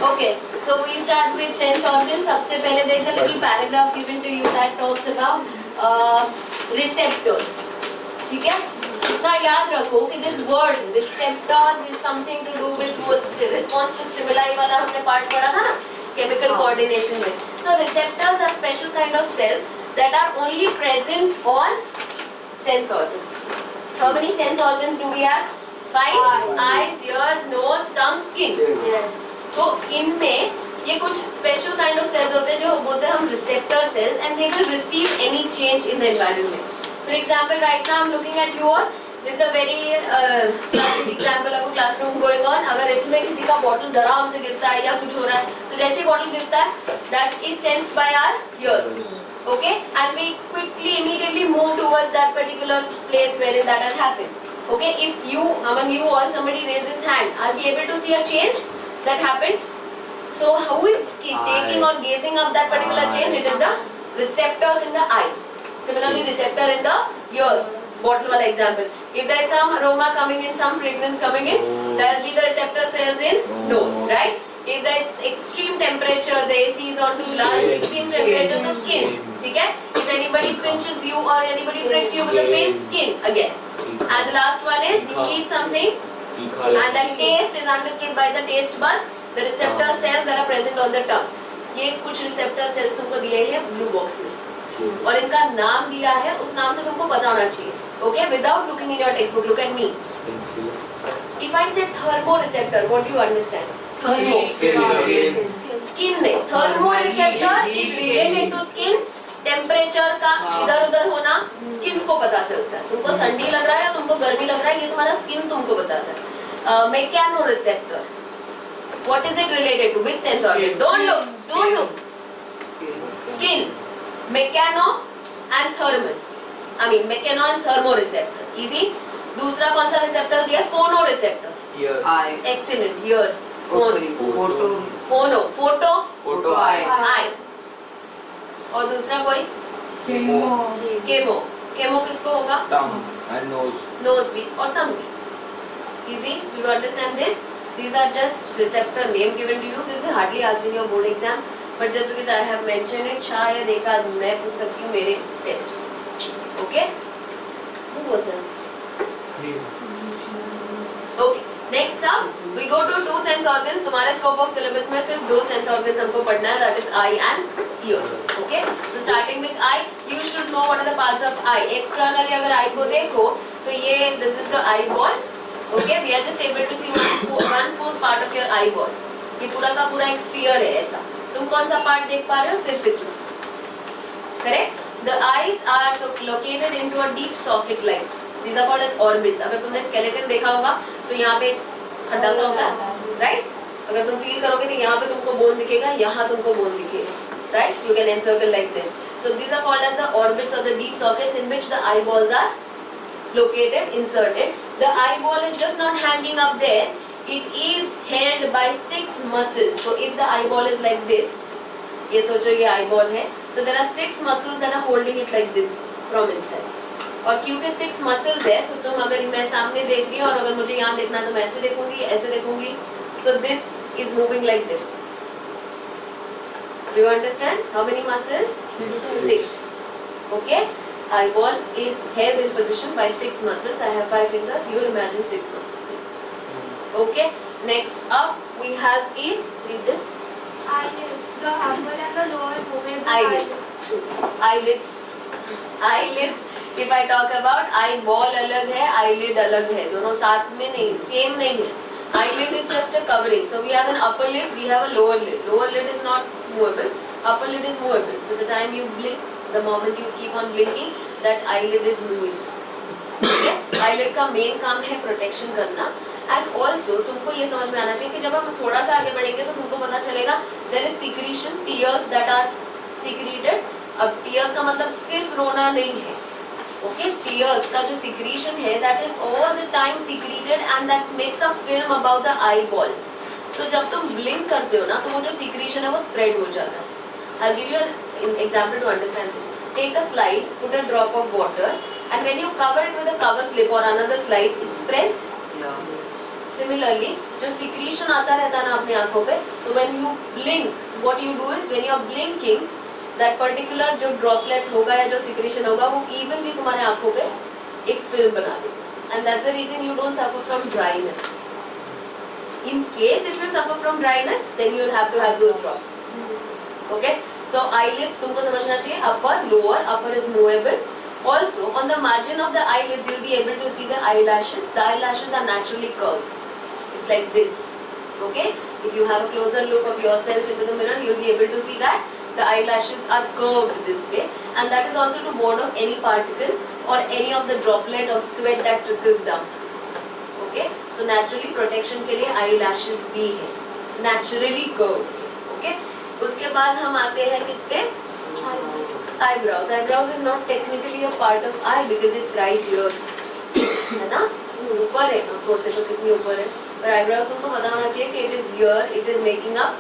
Okay, so we start with sense organs. सबसे पहले there is a little paragraph given to you that talks about receptors. ठीक है? इतना याद रखो कि this word receptors is something to do with response to stimuli वाला हमने part पढ़ा था ना chemical coordination में. So receptors are special kind of cells that are only present on sense organs. How many sense organs do we have? 5. Eyes, ears, nose, tongue, skin. Yes. तो इनमें ये कुछ स्पेशल काइंड ऑफ सेल्स होते हैं जो बोलते हैं हम receptor cells and they will receive any change in the environment. For example right now I am looking at you all. This is a very classic example of a classroom going on. अगर इसमें किसी का bottle धड़ाम से गिरता है या कुछ हो रहा है तो जैसे ही बॉटल गिरता है that is sensed by our ears. Okay, and we quickly immediately move towards that particular place wherein that has happened. Okay, if you among you or somebody raises his hand, are we able to see a change that happened? So who is taking or gazing up that particular change? It is the receptors in the eye. Similarly, receptor in the ears. Bottle wala example. If there is some aroma coming in, some fragrance coming in, there will be the receptor cells in nose, right? If there is extreme temperature, the AC is on to blast extreme temperature to skin. ठीक है? If anybody pinches you or anybody pricks you with a pain, skin again. And the last one is you eat something and the taste is understood by the taste buds. The receptor cells that are present on the tongue. ये कुछ receptor cells तुमको दिए हैं blue box में और इनका नाम दिया है उस नाम से तुमको पता होना चाहिए. Okay? Without looking in your textbook, look at me. If I say thermoreceptor, what do you understand? Thermo. Skin नहीं. Thermoreceptor is related to skin. Temperature का इधर उधर होना स्किन को पता चलता है. तुमको ठंडी लग रहा है या तुमको गर्मी लग रहा है ये तुम्हारा स्किन तुमको बताता है. Mechanoreceptor, what is it related to? Which sense organ? Don't look. Skin, mechano and thermal. I mean mechano and thermoreceptor. Easy. दूसरा कौन सा रिसेप्टर दिया? Phonoreceptor. Eye. Excellent. Ear. Photo eye. और दूसरा कोई? केमो किसको होगा? टंग एंड नोज भी और टंग भी. Easy. You understand this? These are just receptor name given to you. This is hardly asked in your board exam, but just because I have mentioned it, शायद एक आध मैं पूछ सकती हूँ मेरे test. Okay? Who was that? Okay. Next up, we go to two sense organs. तुम्हारे scope of syllabus में सिर्फ दो sense organs हमको पढ़ना है, that is eye and ear. Okay? So starting with eye, you should know what are the parts of eye. Externally अगर eye को देखो तो ये this is the eyeball. Okay? We are just able to see one fourth part of your eyeball. ये पूरा का पूरा एक sphere है ऐसा. तुम कौन सा part देख पा रहे हो? सिर्फ इतना. Correct? The eyes are so located into a deep socket like. These are called as orbits. अगर तुमने skeleton देखा होगा तो यहाँ पे खड्डा सा होता है, right? अगर तुम feel करोगे तो यहाँ पे तुमको bone दिखेगा, यहाँ तुमको bone दिखेगा, right? You can encircle like this. So these are called as the orbits or the deep sockets in which the eyeballs are located, inserted. The eyeball is just not hanging up there. It is held by 6 muscles. So if the eyeball is like this, ये सोचो ये eyeball है, तो there are 6 muscles that are holding it like this from inside. और क्योंकि 6 muscles है तो तुम अगर मैं सामने देख रही हूँ और अगर मुझे यहाँ देखना तो मैं ऐसे देखूंगी, ऐसे देखूंगी. So this is moving like this. Do you understand how many muscles? 6. Okay. eyeball is held in position by 6 muscles. I have 5 fingers. You will imagine 6 muscles. Okay. Next up we have is read this. Eyelids. The upper and the lower movable Eyelids. Eyelids. Eyelids. If I talk about eyeball अलग है, eyelid अलग है, दोनों साथ में नहीं, same नहीं है. Eyelid is just a covering. So we have an upper lid, we have a lower lid. Lower lid is not movable. Upper lid is movable. So the time you blink, the moment you keep on blinking, that eyelid is moving. Okay? Eyelid का main काम है protection करना. And also तुमको ये समझ में आना चाहिए कि जब हम थोड़ा सा आगे बढ़ेंगे तो तुमको पता चलेगा there is secretion, tears that are secreted. अब tears का मतलब सिर्फ रोना नहीं है. Okay, tears का जो secretion है that is all the time secreted and that makes a film about the eyeball. तो जब तुम blink करते हो ना तो वो जो secretion है वो spread हो जाता है. I'll give you an example to understand this. Take a slide, put a drop of water, and when you cover it with a cover slip or another slide, it spreads. Similarly, जो secretion आता रहता है ना अपनी आंखों पे, तो when you blink, what you do is when you are blinking, that particular जो droplet होगा या जो secretion होगा वो evenly तुम्हारे आंखों पे एक film बना देगा, and that's the reason you don't suffer from dryness. In case if you suffer from dryness, then you will have to have those drops. Okay, so eyelids तुमको समझना चाहिए, upper, lower, upper is movable. Also on the margin of the eyelids you will be able to see the eyelashes. The eyelashes are naturally curved. It's like this. Okay, if you have a closer look of yourself into the mirror, you will be able to see that the eyelashes are curved this way, and that is also to ward off any particle or any of the droplet of sweat that trickles down. Okay, so naturally protection के लिए eyelashes भी है, naturally curved. Okay, उसके बाद हम आते हैं किस पे? Eyebrows. Eyebrows is not technically a part of eye because it's right here, है ना? ऊपर है, आंखों से तो कितनी ऊपर है, पर eyebrows तुमको पता होना चाहिए कि it is here, it is making up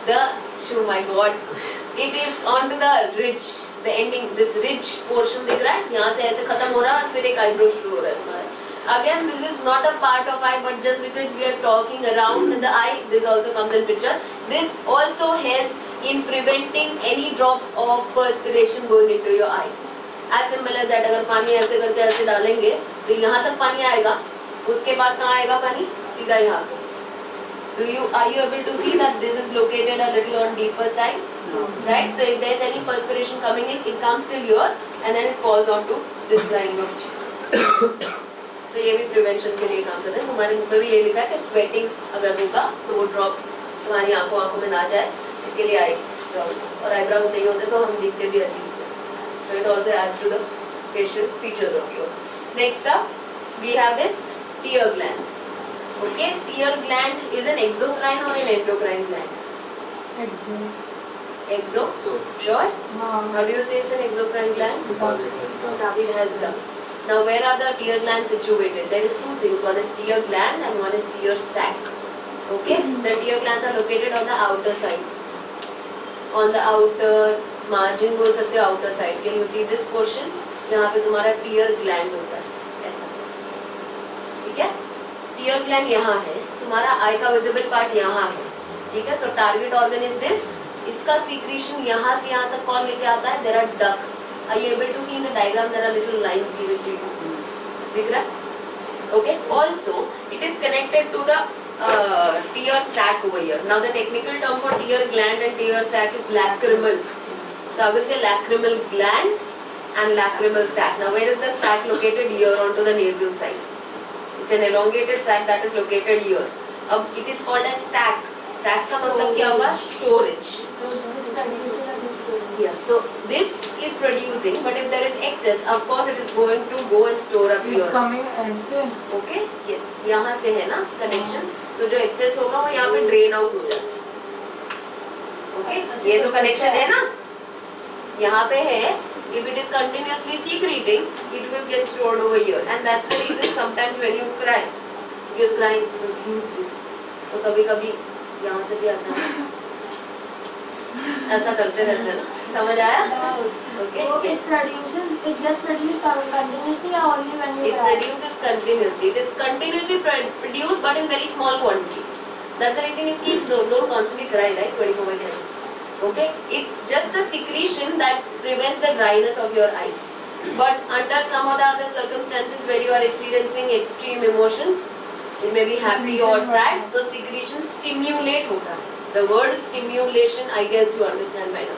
the, oh my god, it is onto the ridge, the ending, this ridge portion दिख रहा है, यहाँ से ऐसे खत्म हो रहा है और फिर एक eyebrow शुरू हो रहा है तुम्हारा. Again, this is not a part of eye, but just because we are talking around the eye, this also comes in picture. This also helps in preventing any drops of perspiration going into your eye. As simple as that, अगर पानी ऐसे करके ऐसे डालेंगे तो यहाँ तक पानी आएगा, उसके बाद कहाँ आएगा पानी? सीधा यहाँ पे. Are you able to see that this is located a little on deeper side? No. Right? So if there is any perspiration coming in, it comes till here and then it falls onto this line of cheek. तो ये भी prevention के लिए काम करते हैं. हमारे मुख में भी ये लिखा है कि स्वेटिंग अगर होगा तो वो ड्रॉप्स तुम्हारी आंखों में ना जाए, इसके लिए आई ड्रॉप्स. और आईब्राउज नहीं होते तो हम दिखते भी अजीब से. So it also adds to the facial features of yours. Next up, we have this tear glands. Okay, tear gland is an exocrine or an endocrine gland? Exo. Exo? Sure? How do you say it's an exocrine gland? Because It has ducts. Now where are the tear glands situated? There is two things. One is tear gland and one is tear sac. Okay? The tear glands are located on the outer side. On the outer margin बोल सकते हो, outer side. Can you see this portion? यहाँ पे तुम्हारा tear gland होता है, ऐसा. ठीक है? Tear gland यहाँ है. तुम्हारा eye का visible part यहाँ है. ठीक है? So target organ is this. इसका secretion यहाँ से यहाँ तक कौन लेके आता है? There are ducts. Are you able to see in the diagram? There are little lines given to you. दिख रहा है? Okay. Also, it is connected to the tear sac over here. Now, the technical term for tear gland and tear sac is lacrimal. So, I will say lacrimal gland and lacrimal sac. Now, where is the sac located? Here onto the nasal side. It's an elongated sac that is located here. It is called as sac. Sac का मतलब क्या होगा? Storage. Yeah, so this is producing, but if there is excess, of course it is going to go and store up here. It's coming ऐसे. Okay, yes, यहाँ से है ना connection, तो जो excess होगा वो यहाँ पे drain out हो जाता है. Okay, ये तो connection है ना, यहाँ पे है. If it is continuously secreting, it will get stored over here, and that's the reason sometimes when you cry, you're crying profusely, तो कभी-कभी यहाँ से भी आता है. ऐसा करते रहते हैं ना, समझ आया? Okay. It gets produced continuously or only when you It produces continuously. It is continuously produced, but in very small quantity. That's the reason you keep don't constantly cry, right? 24/7. Okay. It's just a secretion that prevents the dryness of your eyes. But under some of the other circumstances where you are experiencing extreme emotions, it may be happy or sad, तो secretion stimulate होता है. The word stimulation, I guess you understand by now.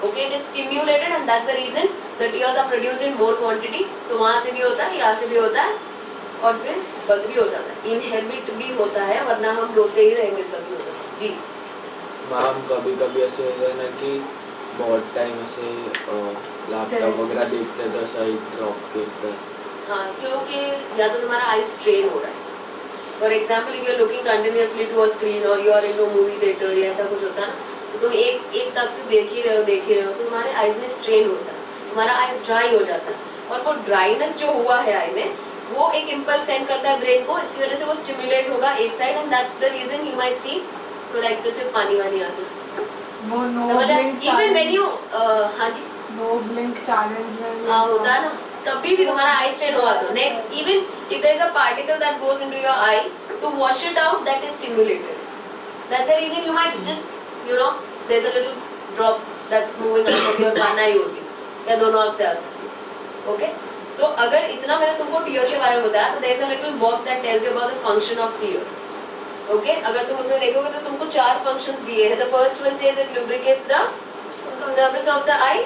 Okay, it is stimulated and that's the reason the tears are produced in more quantity. तो वहाँ से भी होता है, यहाँ से भी होता है और फिर बंद भी हो जाता है. Inhabit भी होता है, वरना हम रोते ही रहेंगे सभी होता है. जी. मैम कभी-कभी ऐसे होता है ना कि बहुत टाइम ऐसे लैपटॉप वगैरह देखते हैं तो ऐसा ड्रॉप गिरता है. हाँ, क्योंकि या तो तुम्हारा आई स्ट्रेन हो रहा है. For example, if you are looking continuously to a screen or you are into movie theater या ऐसा कुछ होता है ना, तो तुम एक तक से देख ही रहे हो तो तुम्हारे आईज में स्ट्रेन होता है, तुम्हारा आईज ड्राई हो जाता है. और वो ड्राइनेस जो हुआ है आई में, वो एक इम्पल्स सेंड करता है ब्रेन को, इसकी वजह से वो स्टिमुलेट होगा एक side, and that's the reason you might see थोड़ा एक्सेसिव पानी वानी आती है. समझ आया? इवन व्हेन यू हाँ जी, नो ब्लिंक चैलेंज हाँ होता है ना, कभी भी तुम्हारा आई स्ट्रेन हुआ तो next even if there is a particle that goes into your eye, to wash it out, that is stimulated. That's the reason you might just you know, there's a little drop that's moving out of your one eye only, या दोनों आँख से आता है, okay? तो अगर इतना मैंने तुमको टीयर के बारे में बताया, तो there's a little box that tells you about the function of tear, okay? अगर तुम उसमें देखोगे तो तुमको 4 functions दिए हैं. The first one says it lubricates the surface of the eye,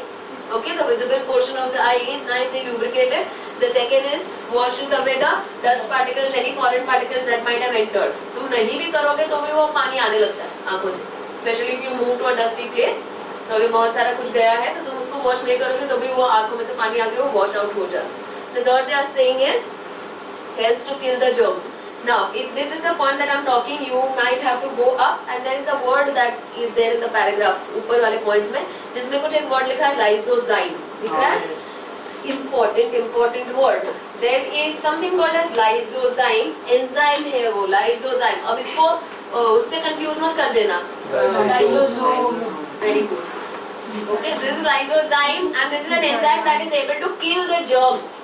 okay? The visible portion of the eye is nicely lubricated. The second is washes away the dust particles, any foreign particles that might have entered. तुम नहीं भी करोगे तो भी वो पानी आने लगता है आंखों से, especially if you move to a dusty place. तो अगर बहुत सारा कुछ गया है तो तुम उसको वॉश नहीं करोगे तो भी वो आंखों में से पानी आके वो वॉश आउट हो जाता है. The third they are saying is helps to kill the germs. Now, if this is the point that I'm talking, you might have to go up and there is a word that is there in the paragraph ऊपर वाले points में, जिसमें कुछ एक word लिखा है lysozyme, दिख रहा है? Important word. There is something called as lysozyme, enzyme है वो lysozyme. अब इसको उससे confuse मत कर देना. Very good. Okay, this is lysozyme and this is an enzyme that is able to kill the germs.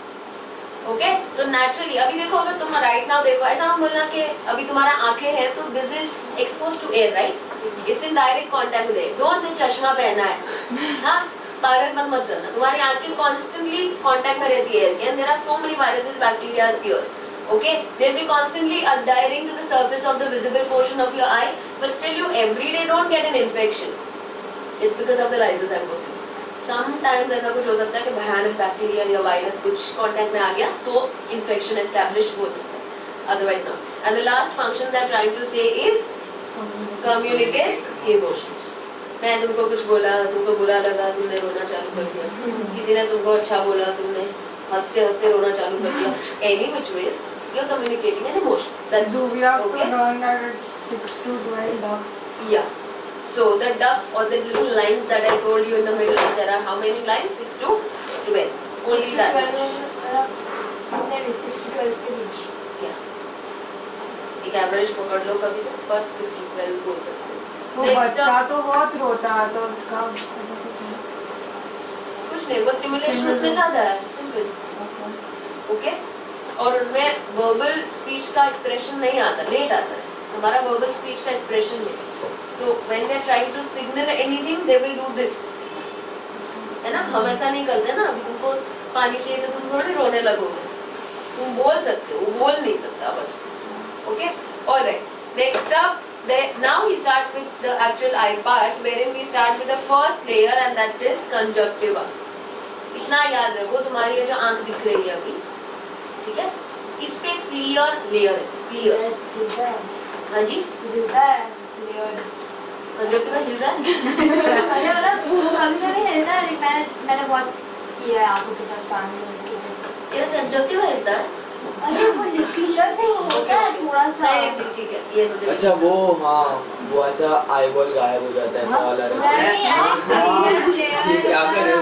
Okay, तो naturally अभी देखो अगर तुम right now देखो ऐसा हम बोलना कि अभी तुम्हारा आंखें है तो this is exposed to air, right? It's in direct contact with air. Don't say चश्मा पहना है, हाँ पागल मत करना. तुम्हारी आंखें constantly contact में रहती है air के, and there are so many viruses, bacteria here. Okay, they'll be constantly adhering to the surface of the visible portion of your eye, but still you every day don't get an infection. It's because of the lysozyme working. Sometimes ऐसा कुछ हो सकता है कि भयानक bacteria या virus कुछ contact में आ गया तो इन्फेक्शन एस्टैब्लिश हो सकता है, otherwise not. And the last function that trying to say is communicates emotions. मैं तुमको कुछ बोला, तुमको बुरा लगा, तुमने रोना चालू कर दिया. किसी ने तुमको अच्छा बोला, तुमने हंसते हंसते रोना चालू कर दिया. Any which ways you are communicating an emotion. That's okay. that it's 6 to 12 ducts. Yeah. So the ducts or the little lines that I told you in the middle, there are how many lines? 6 to 12. Only that much. There is 6 to 12 के बीच. Yeah. एक average पकड़ लो कभी तो, पर 6 to 12 बोल सकते हो. तो बच्चा तो बहुत रोता है तो उसका कुछ नहीं, वो स्टिमुलेशन उसमें ज़्यादा है, सिंपल. ओके. और उनमें वर्बल स्पीच का एक्सप्रेशन नहीं आता, लेट आता है. हमारा वर्बल स्पीच का एक्सप्रेशन नहीं. So when they are trying to signal anything, they will do this. है ना? हम ऐसा नहीं करते ना. अभी तुमको पानी चाहिए तो तुम थोड़ी रोने लगोगे. तुम बोल सकते हो, वो बोल नहीं सकता बस. Okay? All right. Next up, now we start with the actual eye part, wherein we start with the first layer and that is conjunctiva. इतना याद रखो, तुम्हारी ये जो आंख दिख रही है अभी, ठीक है? इस पे क्लियर लेयर है, क्लियर. हाँ जी? कंजक्टिवा हिल रहा है. कभी-कभी हिलता है. मैंने बहुत किया है आंखों के साथ पानी में. ये कंजक्टिवा हिलता है. अरे वो लिक्विड नहीं होता है थोड़ा सा. नहीं ठीक है, ये मुझे. अच्छा वो हाँ वो ऐसा आईबॉल गायब हो जाता है, ऐसा वाला रहता है. ये क्या करें?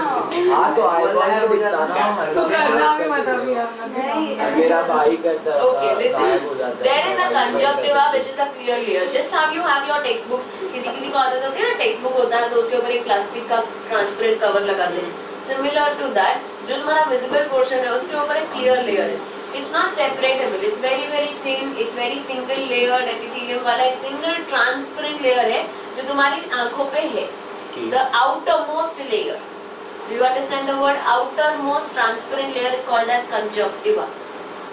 हाँ तो आईबॉल तो दिखता ना. तो करना भी मत अभी मेरा भाई करता है. Okay, listen. गायब हो जाता है. There is a conjunctiva which is a clear layer. Just how you have your textbooks. किसी को आदत होती है ना, टेक्स्ट बुक होता है तो उसके ऊपर एक प्लास्टिक का ट्रांसपेरेंट कवर लगा दें. Similar to that, जो तुम्हारा visible portion है उसके ऊपर एक clear layer है. It's not separatable. It's very very thin. It's very single layered epithelium वाला एक single transparent layer है जो तुम्हारी आंखों पे है. The outermost layer. Do you understand the word? Outermost transparent layer is called as conjunctiva.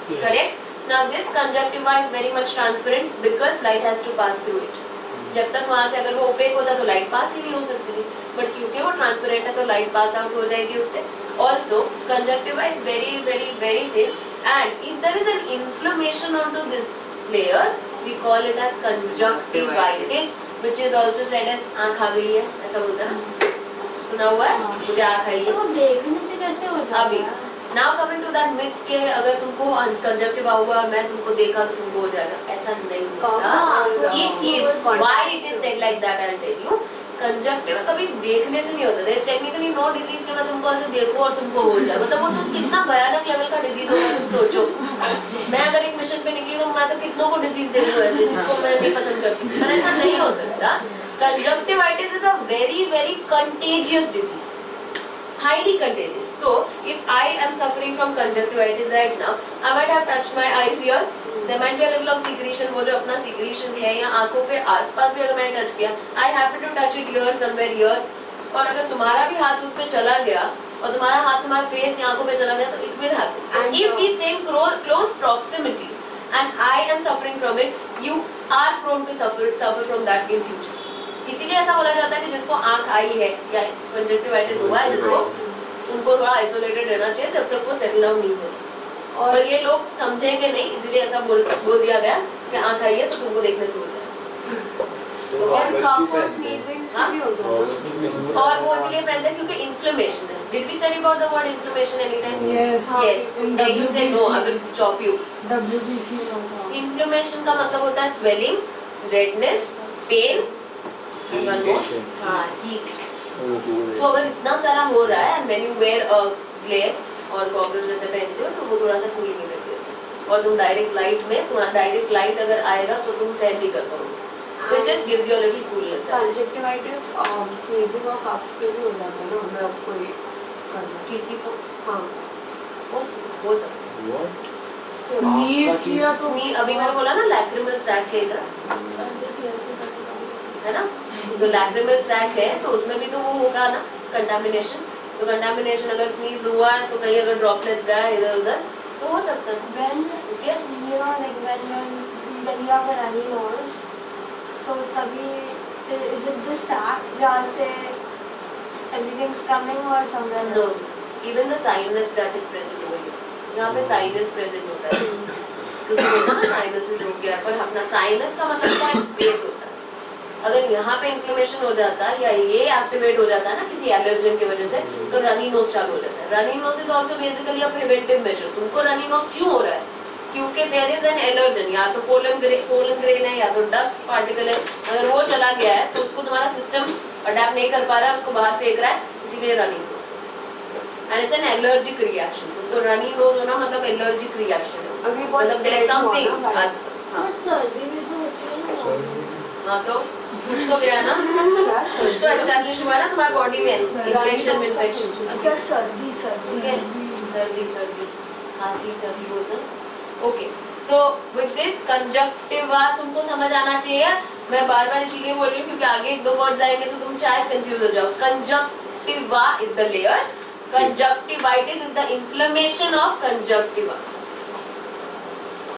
Correct? Now this conjunctiva is very much transparent because light has to pass through it. जब तक वहाँ से अगर वो ओपेक होता तो light pass ही नहीं हो सकती थी, बट क्योंकि वो ट्रांसपेरेंट है तो लाइट पास आउट हो जाएगी उससे. Also, conjunctiva is very very very thin, and if there is an inflammation onto this layer, we call it as conjunctivitis, which is also said as आँख आ गई है, ऐसा बोलते हैं ना. सुना हुआ है? मुझे आँख आई है. वो देखने से कैसे हो जाता है? अभी now coming to that myth के अगर तुमको कंजक्टिवा हुआ और मैं तुमको देखा तो तुमको हो जाएगा, ऐसा नहीं होता. It is why it is said like that. I'll tell you. Conjunctiva कभी देखने से नहीं होता. There is technically no disease कि मैं तुमको ऐसे देखूं और तुमको हो जाए. मतलब वो तो कितना भयानक लेवल का डिजीज होगा तुम सोचो. मैं अगर एक मिशन पे निकली तो मैं तो कितनों को डिजीज दे दूं ऐसे जिसको मैं नहीं पसंद करती. पर ऐसा नहीं हो सकता. Conjunctivitis is a very very contagious disease. Highly contagious. So, if I am suffering from conjunctivitis right now, I might have touched my eyes here, There might be a little of secretion, वो जो अपना secretion है या आंखों के आसपास भी अगर मैंने टच किया, I happen to touch it here somewhere here, और अगर तुम्हारा भी हाथ उसमें चला गया और तुम्हारा हाथ तुम्हारे फेस या आंखों पे चला गया तो it will happen. So if we stay in close proximity and I am suffering from it, you are prone to suffer from that in future. इसीलिए ऐसा बोला जाता है कि जिसको आंख आई है या कंजक्टिवाइटिस हुआ है जिसको, उनको थोड़ा आइसोलेटेड रहना चाहिए जब तक वो सेटल डाउन नहीं हो. और ये लोग समझेंगे नहीं, इसलिए ऐसा बोल दिया गया कि आंख आई है तो तुमको देखने से होता है. और वो इसलिए पहनते हैं क्योंकि इन्फ्लेमेशन है. Did we study about the word inflammation anytime? Yes. Yes. You say no, I will chop you. WBC होगा. Inflammation का मतलब होता है swelling, redness, pain, and one more. Irritation. हाँ, heat. तो अगर इतना सारा हो रहा है and when you wear a glare और गॉगल्स जैसे पहनते हो तो वो थोड़ा सा कूलिंग नहीं देते हो. और तुम डायरेक्ट लाइट में, तुम्हारा डायरेक्ट लाइट अगर आएगा तो तुम सहन नहीं कर पाओगे. So it just gives you a little coolness. Conjunctivitis sneezing और कफ से भी हो जाता है ना, हमें अब कोई करना. किसी को हाँ. हो सकता है. What? स्नीज किया तो अभी मैंने बोला ना लैक्रिमल सैक है इधर, है ना? तो लैक्रिमल सैक है तो उसमें भी तो वो होगा ना कंटामिनेशन. तो कंटामिनेशन अगर स्नीज हुआ है तो कहीं अगर ड्रॉपलेट्स गया इधर उधर तो हो सकता है. When Okay? you know, like when you have a runny nose, तो तभी is it the sac जहाँ से everything's coming or somewhere No, else? even the sinus that is present over here. यहाँ पे sinus present होता है. क्योंकि होता है ना sinuses हो गया, पर अपना sinus का मतलब क्या है? Space होता है. अगर यहाँ पे इन्फ्लेमेशन हो जाता है या ये एक्टिवेट हो जाता है ना किसी एलर्जन की वजह से तो रनी नोज चालू हो जाता है. Runny nose is also basically a preventive measure. तुमको रनी नोज क्यों हो रहा है? क्योंकि देयर इज एन एलर्जन, या तो पोलन ग्रेन है या तो डस्ट पार्टिकल है. अगर वो चला गया है तो उसको तुम्हारा सिस्टम अडैप्ट नहीं कर पा रहा है, उसको बाहर फेंक रहा है, इसीलिए runny nose. And it's an allergic reaction. तो रनी नोज होना मतलब एलर्जिक रिएक्शन है, अभी बहुत मतलब देयर इज समथिंग spread आसपास. हाँ. But सर्दी भी तो होती है ना. हाँ तो कुछ तो गया ना, कुछ तो एस्टैब्लिश हुआ ना तुम्हारे बॉडी में इन्फेक्शन. अच्छा सर्दी ठीक है, सर्दी खांसी सर्दी होता है. Okay, so with this conjunctiva तुमको समझ आना चाहिए. मैं बार बार इसीलिए बोल रही हूँ क्योंकि आगे एक दो वर्ड्स आएंगे तो तुम शायद कंफ्यूज हो जाओ. Conjunctiva is the layer, conjunctivitis is the inflammation of conjunctiva.